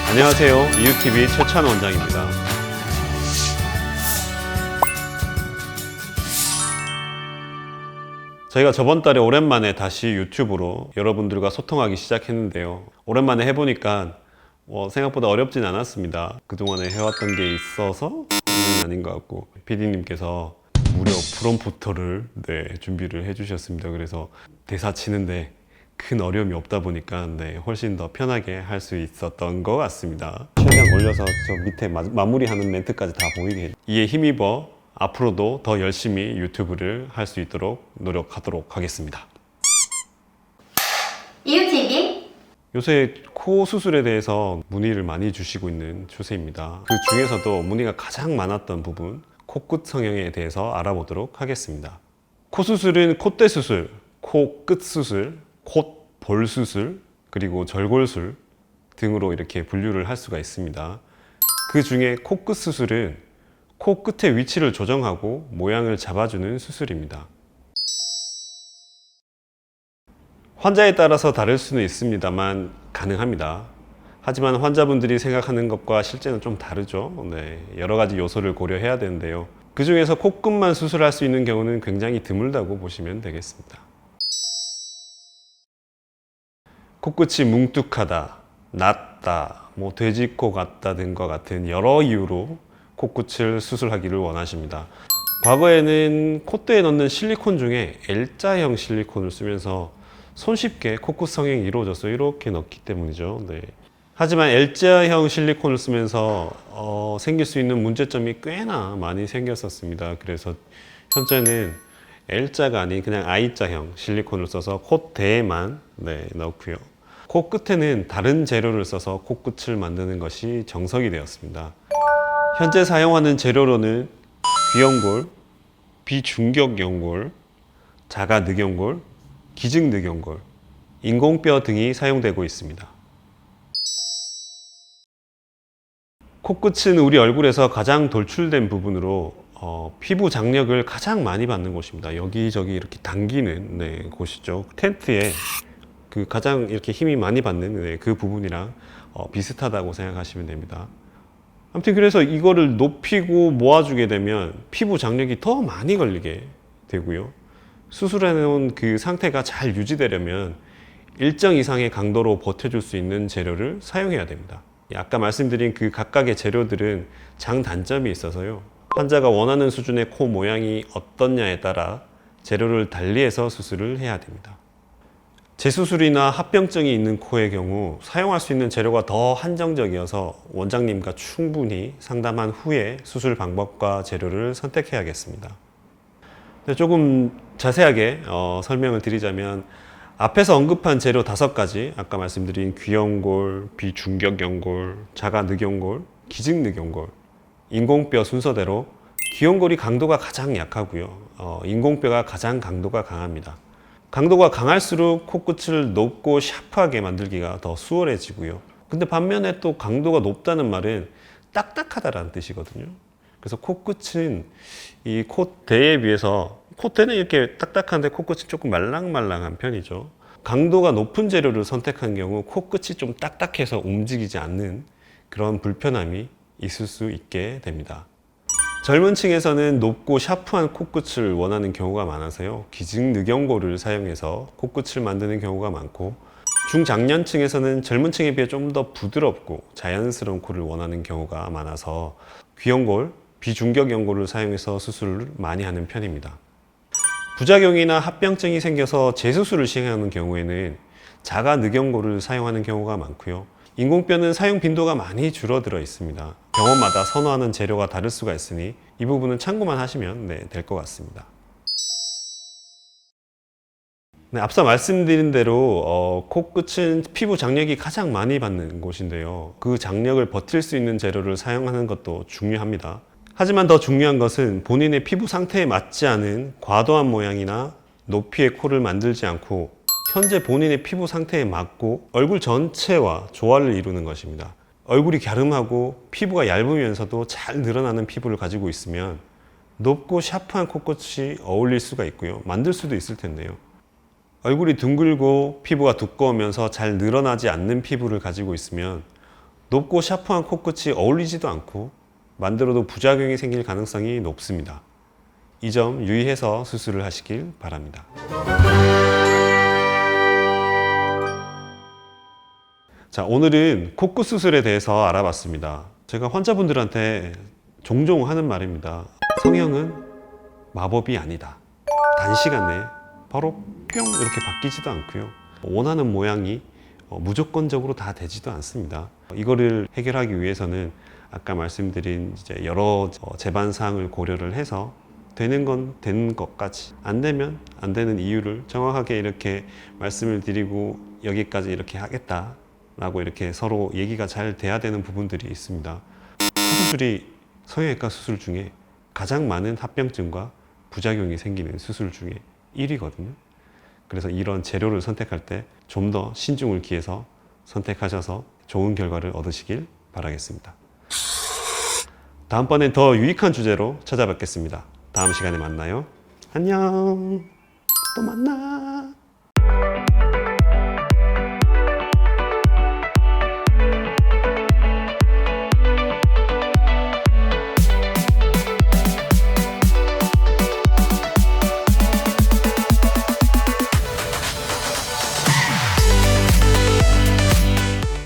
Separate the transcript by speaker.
Speaker 1: 안녕하세요. 이웃TV 최찬 원장입니다. 저희가 저번 달에 오랜만에 다시 유튜브로 여러분들과 소통하기 시작했는데요. 오랜만에 해보니까 생각보다 어렵진 않았습니다. 그동안에 해왔던 게 있어서 아닌 것 같고 PD님께서 무려 프롬프터를 준비를 해주셨습니다. 그래서 대사 치는데 큰 어려움이 없다 보니까 훨씬 더 편하게 할 수 있었던 것 같습니다. 최대한 올려서 저 밑에 마무리하는 멘트까지 다 보이게 해주세요. 이에 힘입어 앞으로도 더 열심히 유튜브를 할 수 있도록 노력하도록 하겠습니다.
Speaker 2: 이웃TV
Speaker 1: 요새 코 수술에 대해서 문의를 많이 주시고 있는 추세입니다. 그 중에서도 문의가 가장 많았던 부분, 코끝 성형에 대해서 알아보도록 하겠습니다. 코 수술은 콧대 수술, 코끝 수술, 콧볼 수술, 그리고 절골술 등으로 이렇게 분류를 할 수가 있습니다. 그 중에 코끝 수술은 코끝의 위치를 조정하고 모양을 잡아주는 수술입니다. 환자에 따라서 다를 수는 있습니다만 가능합니다. 하지만 환자분들이 생각하는 것과 실제는 좀 다르죠. 여러 가지 요소를 고려해야 되는데요. 그 중에서 코끝만 수술할 수 있는 경우는 굉장히 드물다고 보시면 되겠습니다. 코끝이 뭉툭하다, 낮다, 돼지코 같다 등과 같은 여러 이유로 코끝을 수술하기를 원하십니다. 과거에는 콧대에 넣는 실리콘 중에 L자형 실리콘을 쓰면서 손쉽게 코끝 성형이 이루어졌어요. 이렇게 넣기 때문이죠. 하지만 L자형 실리콘을 쓰면서 생길 수 있는 문제점이 꽤나 많이 생겼었습니다. 그래서 현재는 L자가 아닌 그냥 I자형 실리콘을 써서 콧대에만 넣고요. 코끝에는 다른 재료를 써서 코끝을 만드는 것이 정석이 되었습니다. 현재 사용하는 재료로는 귀연골, 비중격연골, 자가늑연골, 기증늑연골, 인공뼈 등이 사용되고 있습니다. 코끝은 우리 얼굴에서 가장 돌출된 부분으로 피부 장력을 가장 많이 받는 곳입니다. 여기저기 이렇게 당기는 곳이죠. 텐트에 가장 이렇게 힘이 많이 받는 그 부분이랑 비슷하다고 생각하시면 됩니다. 아무튼 그래서 이거를 높이고 모아주게 되면 피부 장력이 더 많이 걸리게 되고요. 수술해 놓은 그 상태가 잘 유지되려면 일정 이상의 강도로 버텨줄 수 있는 재료를 사용해야 됩니다. 아까 말씀드린 그 각각의 재료들은 장단점이 있어서요. 환자가 원하는 수준의 코 모양이 어떻냐에 따라 재료를 달리해서 수술을 해야 됩니다. 재수술이나 합병증이 있는 코의 경우 사용할 수 있는 재료가 더 한정적이어서 원장님과 충분히 상담한 후에 수술 방법과 재료를 선택해야겠습니다. 조금 자세하게 설명을 드리자면 앞에서 언급한 재료 5가지, 아까 말씀드린 귀연골, 비중격연골, 자가늑연골, 기증늑연골, 인공뼈 순서대로 귀연골이 강도가 가장 약하고요. 인공뼈가 가장 강도가 강합니다. 강도가 강할수록 코끝을 높고 샤프하게 만들기가 더 수월해지고요. 근데 반면에 또 강도가 높다는 말은 딱딱하다라는 뜻이거든요. 그래서 코끝은 이 콧대에 비해서 콧대는 이렇게 딱딱한데 코끝이 조금 말랑말랑한 편이죠. 강도가 높은 재료를 선택한 경우 코끝이 좀 딱딱해서 움직이지 않는 그런 불편함이 있을 수 있게 됩니다. 젊은 층에서는 높고 샤프한 코끝을 원하는 경우가 많아서요. 기증늑연골을 사용해서 코끝을 만드는 경우가 많고, 중장년층에서는 젊은 층에 비해 좀 더 부드럽고 자연스러운 코를 원하는 경우가 많아서 귀연골, 비중격연골을 사용해서 수술을 많이 하는 편입니다. 부작용이나 합병증이 생겨서 재수술을 시행하는 경우에는 자가늑연골을 사용하는 경우가 많고요. 인공뼈는 사용 빈도가 많이 줄어들어 있습니다. 병원마다 선호하는 재료가 다를 수가 있으니 이 부분은 참고만 하시면 될 것 같습니다. 앞서 말씀드린 대로 코끝은 피부 장력이 가장 많이 받는 곳인데요. 그 장력을 버틸 수 있는 재료를 사용하는 것도 중요합니다. 하지만 더 중요한 것은 본인의 피부 상태에 맞지 않은 과도한 모양이나 높이의 코를 만들지 않고 현재 본인의 피부 상태에 맞고 얼굴 전체와 조화를 이루는 것입니다. 얼굴이 갸름하고 피부가 얇으면서도 잘 늘어나는 피부를 가지고 있으면 높고 샤프한 코끝이 어울릴 수가 있고요. 만들 수도 있을 텐데요. 얼굴이 둥글고 피부가 두꺼우면서 잘 늘어나지 않는 피부를 가지고 있으면 높고 샤프한 코끝이 어울리지도 않고 만들어도 부작용이 생길 가능성이 높습니다. 이 점 유의해서 수술을 하시길 바랍니다. 자, 오늘은 코끝 수술에 대해서 알아봤습니다. 제가 환자분들한테 종종 하는 말입니다. 성형은 마법이 아니다. 단시간 내에 바로 뿅 이렇게 바뀌지도 않고요. 원하는 모양이 무조건적으로 다 되지도 않습니다. 이거를 해결하기 위해서는 아까 말씀드린 이제 여러 재반 사항을 고려를 해서 되는 건 되는 것까지, 안 되면 안 되는 이유를 정확하게 이렇게 말씀을 드리고 여기까지 이렇게 하겠다라고 이렇게 서로 얘기가 잘 돼야 되는 부분들이 있습니다. 수술이 성형외과 수술 중에 가장 많은 합병증과 부작용이 생기는 수술 중에 1위거든요. 그래서 이런 재료를 선택할 때 좀 더 신중을 기해서 선택하셔서 좋은 결과를 얻으시길 바라겠습니다. 다음번엔 더 유익한 주제로 찾아뵙겠습니다. 다음 시간에 만나요. 안녕. 또 만나.